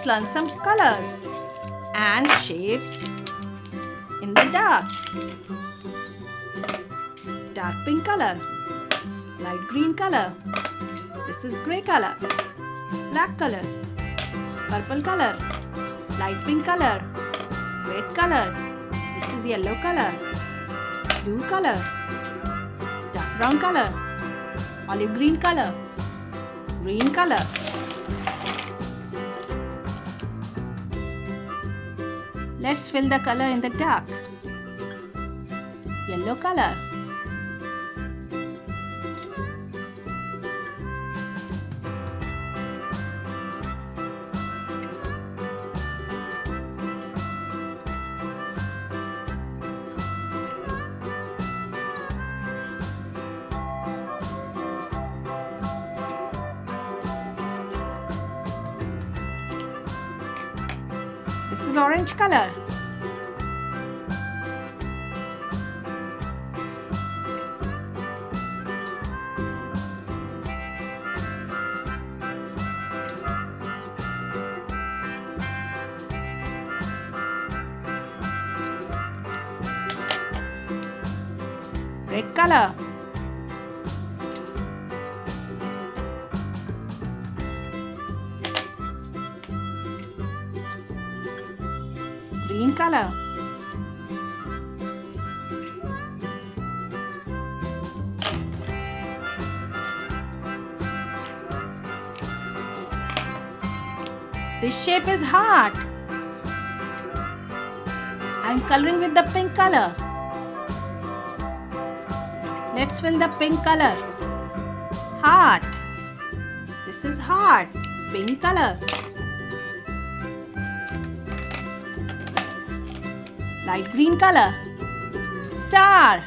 let's learn some colors and shapes in the dark. Dark pink color, light green color, this is grey color, black color, purple color, light pink color, red color, this is yellow color, blue color, dark brown color, olive green color, green color. Let's fill the color in the dark. Yellow color, this is orange color, red color, green color, this shape is heart. I am coloring with the pink color. Let's fill the pink color. Heart. This is heart. Pink color. Light green color. Star.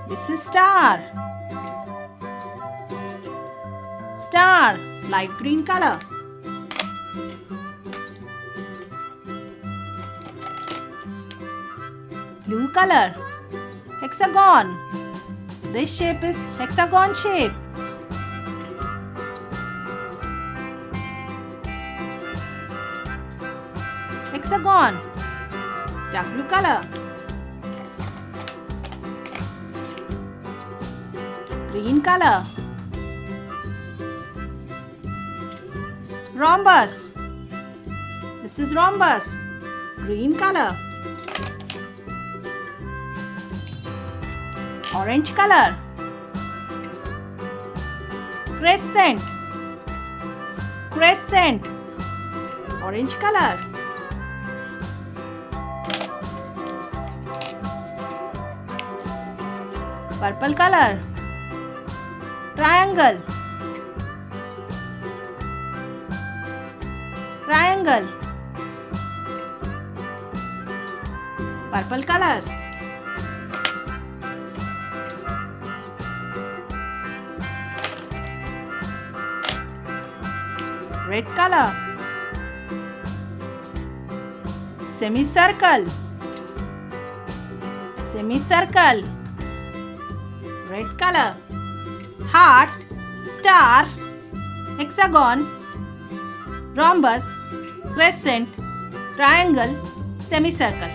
This is star. Star. Light green color. Blue color. Hexagon. This shape is hexagon shape. Hexagon. Dark blue color. Green color. Rhombus. This is rhombus. Green color. Orange color. Crescent. Crescent. Orange color. Purple color. Triangle. Triangle. Purple color. Red color. Semicircle. Semicircle. Red color. Heart, star, hexagon, rhombus, crescent, triangle, semicircle.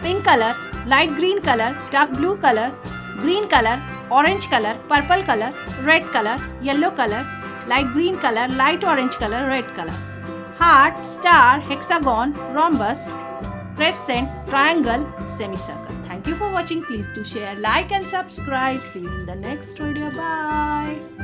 Pink color, light green color, dark blue color, green color, orange color, purple color, red color, yellow color, light green color, light orange color, red color. Heart, star, hexagon, rhombus, crescent, triangle, semicircle. Thank you for watching. Please do share, like and subscribe. See you in the next video. Bye.